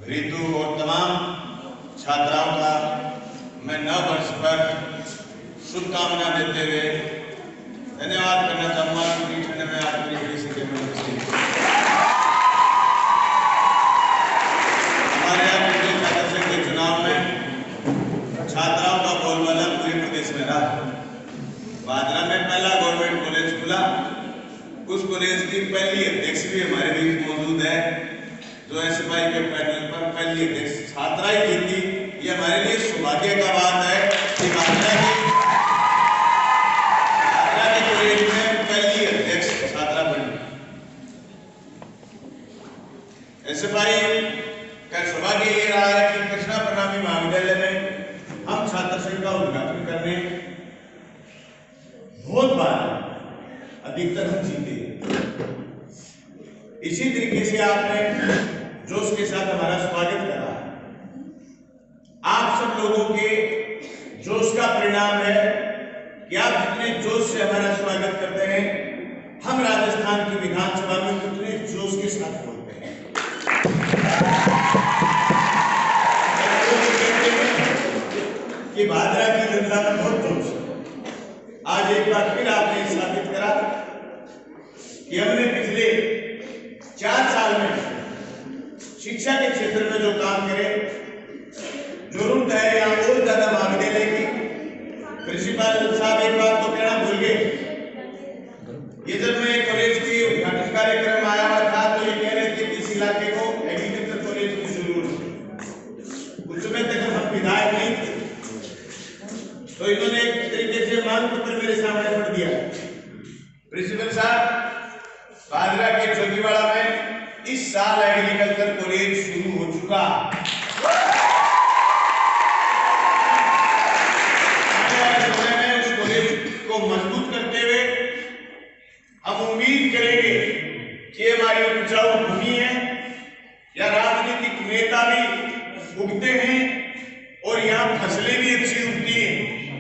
रितु और तमाम छात्राओं का मैं नव वर्ष पर शुभकामना देते हुए धन्यवाद करना चाहूँगा कि में आपकी बड़ी संख्या में उपस्थित हमारे यहाँ प्रदेश छात्र संघ के चुनाव में छात्राओं का बोलबाला पूरे प्रदेश में रहा। बादरा में पहला गवर्नमेंट कॉलेज खुला, उस कॉलेज की पहली अध्यक्ष भी हमारे बीच मौजूद है, जो एसएफआई के पैनल पर पहली अध्यक्ष छात्रा ही थी। ये हमारे लिए सौभाग्य का बात है कि बादरा के कॉलेज में पहली अध्यक्ष छात्रा बनी। एसएफआई का सौभाग्य ये रहा है कि कृष्णा प्रणामी महाविद्यालय में हम छात्र संघ का उद्घाटन करने बहुत बार अधिकतर हम जीते। इसी तरीके से आपने जोश के साथ हमारा स्वागत करा। आप सब लोगों के जोश का परिणाम है कि आप जितने जोश से हमारा स्वागत करते हैं, हम राजस्थान की विधानसभा में कितने जोश के साथ बोलते हैं। कि भादरा की जनता में बहुत जोश है। आज एक बार फिर आपने साबित करा कि हमने पिछले 4 साल में शिक्षा के क्षेत्र में जो काम करे, जरूरत है यहाँ और ज्यादा महाविद्यालय की। प्रिंसिपल साहब एक बात तो कहना भूल गए, ये जब मैं कॉलेज की उद्घाटन कार्यक्रम आया हुआ था तो ये कह रहे थे कि इस इलाके को एग्रीकल्चर कॉलेज की जरूरत है। उस समय तक हम विधायक नहीं थे, तो इन्होंने एक तरीके से मांग पत्र मेरे सामने पढ़ दिया। प्रिंसिपल साहब, बादरा के जोगीवाड़ा में इस साल एग्रीकल्चर कॉलेज शुरू हो चुका। आने वाले समय में उस कॉलेज को मजबूत करते हुए हम उम्मीद करेंगे कि हमारी उपजाऊ भूमि है या राजनीतिक नेता भी उगते हैं और यहाँ फसलें भी अच्छी उगती हैं।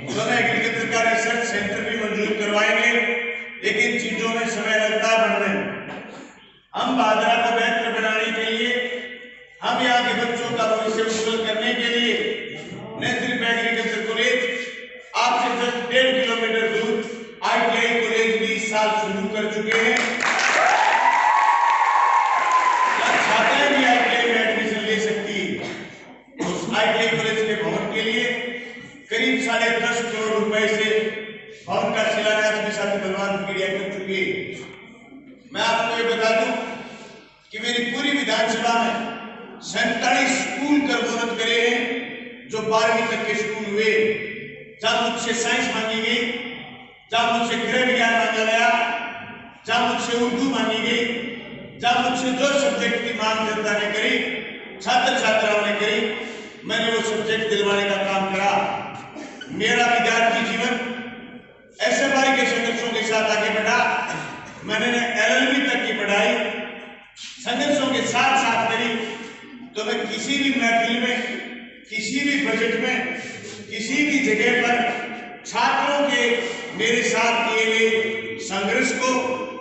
उन्होंने एग्रीकल्चर का रिसर्च सेंटर भी मंजूर करवाएंगे, लेकिन चीजों में समय लगता है बढ़ने में। हम बादरा को बेहतर बनाने के लिए, हम यहाँ के बच्चों का भविष्य उज्जवल करने के लिए न सिर्फ एग्रीकल्चर कॉलेज, आपसे सिर्फ 1.5 किलोमीटर दूर आईटीआई कॉलेज भी इस साल शुरू कर चुके हैं। छात्राएं भी आईटीआई में एडमिशन ले सकती है। उस आईटीआई कॉलेज के भवन के लिए करीब 10.5 करोड़ रुपए से भवन का शिलान्यास भी साथी बलवान प्रक्रिया कर चुकी है। मैं आपको ये बता दूं कि मेरी पूरी विधानसभा में 47 स्कूल कर्मोन्नत करे हैं, जो 12वीं तक के स्कूल हुए। जब मुझसे साइंस मांगी गई, जब मुझसे गृह विज्ञान मांगा गया, जब मुझसे उर्दू मांगी गई, जब मुझसे जो सब्जेक्ट की मांग जनता ने करी, छात्र छात्राओं ने करी, मैंने वो सब्जेक्ट दिलवाने का काम करा। मेरा विद्यार्थी जीवन एसएफआई के संघर्षों के साथ आगे बढ़ा। मैंने एलएलबी तक की पढ़ाई संघर्षों के साथ साथ करी। तो मैं किसी भी महफिल में, किसी भी बजट में, किसी भी जगह पर छात्रों के मेरे साथ किए गए संघर्ष को,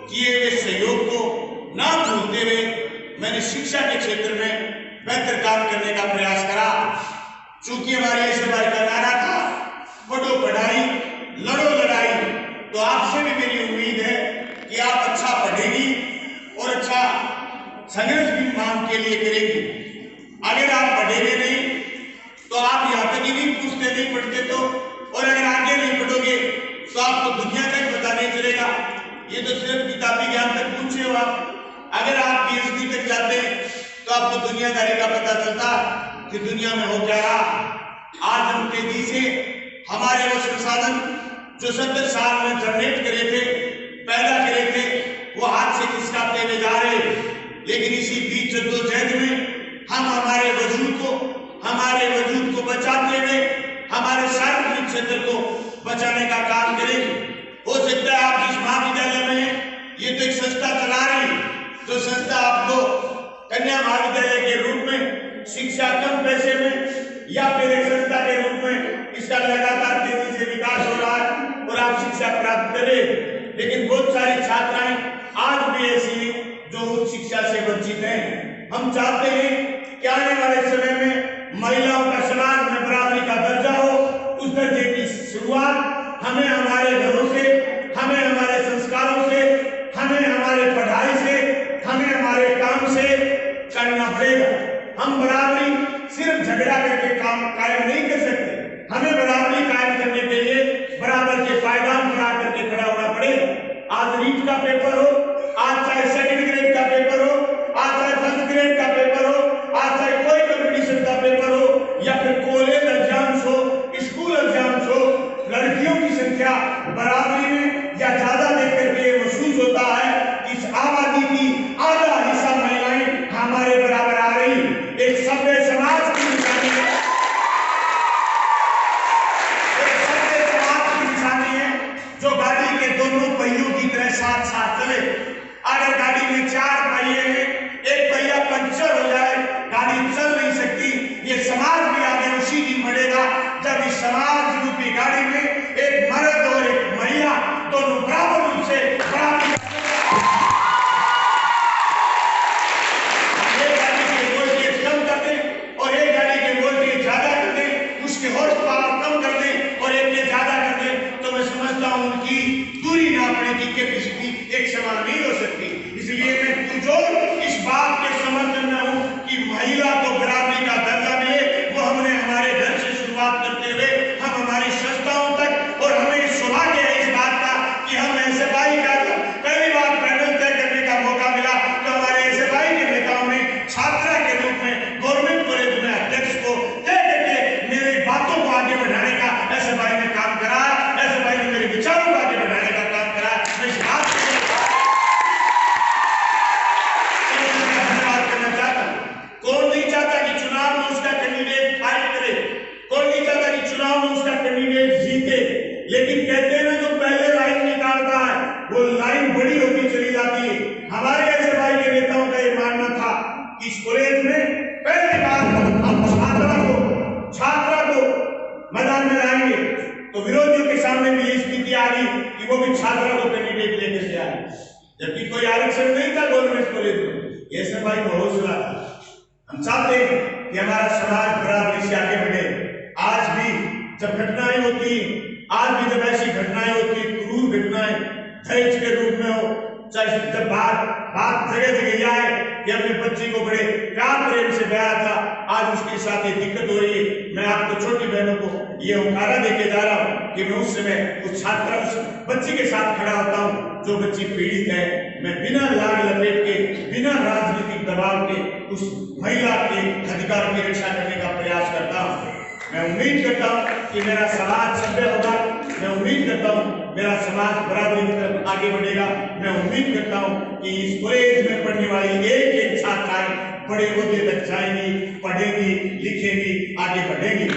किए गए सहयोग को ना भूलते हुए मैंने शिक्षा के क्षेत्र में बेहतर काम करने का प्रयास करा। चूंकि हमारी एसएफआई का नारा था पढ़ो पढ़ाई, लड़ो लड़ाई, तो आपसे भी मेरी उम्मीद है कि आप अच्छा पढ़ेगी और अच्छा संघर्ष भी मांग के लिए करेगी। अगर आप पढ़ेंगे नहीं तो आप यहाँ तक ही नहीं पूछते, नहीं पढ़ते तो, और अगर आगे नहीं पढ़ोगे तो आपको दुनिया का ही पता नहीं चलेगा। ये तो सिर्फ किताबी ज्ञान तक पूछे हो आप। अगर आप पीएचडी तक जाते हैं तो आपको दुनियादारी का पता चलता कि दुनिया में हो क्या रहा। आज हम तेजी से हमारे वो संसाधन जो 70 साल में जनरेट करे थे, पैदा करे थे, वो हाथ से खिसकाते हुए जा रहे। लेकिन इसी बीच जद्दोजहद में हम हमारे वजूद को बचाते हुए हमारे सार्वजनिक क्षेत्र को बचाने का काम करेंगे। हो सकता है आप जिस महाविद्यालय में हैं, ये तो एक संस्था चला रही, जो संस्था आपको कन्या महाविद्यालय के रूप में शिक्षा कम पैसे में या फिर एक संस्था के रूप में इसका लगातार तेजी से विकास हो रहा है और आप शिक्षा प्राप्त करें। लेकिन बहुत सारी छात्राएं आज भी ऐसी हैं जो उच्च शिक्षा से वंचित हैं। हम चाहते हैं कि आने वाले समय में महिलाओं का समाज में बराबरी का दर्जा हो। उस दर्जे की शुरुआत हमें हमारे घरों से, हमें हमारे संस्कारों से, हमें हमारे पढ़ाई से, हमें हमारे काम से करना पड़ेगा। हम बराबरी सिर्फ झगड़ा करके काम कायम नहीं कर सकते। हमें बराबरी कायम करने के लिए बराबर के पायदान बना करके खड़ा होना पड़ेगा। आज नीट का पेपर हो, आज चाहे सेकंड ग्रेड का पेपर हो, आज चाहे फर्स्ट ग्रेड का पेपर हो, आज चाहे कोई कंपटीशन का पेपर हो या फिर कॉलेज एग्जाम्स हो, स्कूल एग्जाम्स हो, लड़कियों की संख्या बराबरी में या ज्यादा देख करके महसूस होता है कि इस आबादी की आधा हिस्सा महिलाएं हमारे बराबर आ रही। एक सभ्य समाज की निशानी है, एक सभ्य समाज की निशानी है जो गाड़ी के दोनों पहियों की तरह साथ साथ चले। अगर गाड़ी में 4 पहिए हैं, एक पहिया पंक्चर हो जाए, गाड़ी चल नहीं सकती। ये समाज भी आगे उसी दिन बढ़ेगा जब इस समाज रूपी गाड़ी में एक मर्द और एक महिला दोनों बराबर रूप से बराबर एक गाड़ी के वोल्टेज कम कर दें और एक गाड़ी के वोल्टेज ज्यादा कर दें, उसके हॉर्स पावर कम कर दें और एक के ज्यादा कर दें, तो मैं समझता हूं उनकी दूरी नापने की कैपेसिटी एक समान नहीं हो सकती। इसलिए मैं पुरजोर इस बात के समर्थन में हूं कि महिला को बराबरी का दर्जा मिले। वो हमने हमारे घर से शुरुआत करते हुए हम हमारी संस्थाओं तक, और हमें सौभाग्य है इस बात का कि हम ऐसे भाई का पहली बार पैनल तय करने का मौका मिला तो हमारे ऐसे भाई के नेताओं ने छात्रा के रूप में गवर्नमेंट कॉलेज में अध्यक्ष को तय करके मेरी बातों को आगे बढ़ाने का ऐसे भाई ने काम करा, ऐसे भाई ने मेरे विचारों को आगे बढ़ाने का काम करा। मैं इस बात को धन्यवाद करना चाहता हूं। कौन नहीं चाहता कि चुनाव में उसका कैंडिडेट फाइट करे, कौन नहीं चाहता कि चुनाव में उसका कैंडिडेट जीते, लेकिन कहते हैं ना जो पहले लाइन निकालता है वो लाइन बड़ी होती चली जाती है। हमारे ऐसे भाई के नेताओं का ये मानना था कि इस कॉलेज में पहली बार हम छात्रा को मैदान में लाएंगे, तो विरोधियों के सामने भी ये स्थिति आ गई कि वो भी छात्रा को कैंडिडेट लेकर के आए, जबकि कोई आरक्षण नहीं था गवर्नमेंट कॉलेज में। ऐसे भाई को हौसला था। हम चाहते हैं कि हमारा समाज बराबरी से आगे बढ़े। आज भी जब घटनाएं होती, आज भी जब ऐसी घटनाएं होती, क्रूर घटनाएं दहेज के रूप में हो, चाहे जब बात जगह जगह आए कि अपने बच्ची को बड़े प्यार प्रेम से ब्याह था, आज उसके साथ ये दिक्कत हो रही है। मैं आपको छोटी बहनों को ये उकारा देके जा रहा हूँ कि मैं उस समय उस छात्रा उस बच्ची के साथ खड़ा होता हूँ जो बच्ची पीड़ित है। मैं बिना लाग लपेट के, बिना राजनीतिक दबाव के उस महिला के अधिकार की रक्षा करने का प्रयास करता हूँ। मैं उम्मीद करता हूँ कि मेरा समाज सभ्य होगा। मैं उम्मीद करता हूँ मेरा समाज बराबरी की तरफ आगे बढ़ेगा। मैं उम्मीद करता हूँ कि इस कॉलेज में पढ़ने वाली एक एक छात्राएं बड़े ओहदे तक जाएंगी, पढ़ेंगी, लिखेंगी, आगे बढ़ेंगी।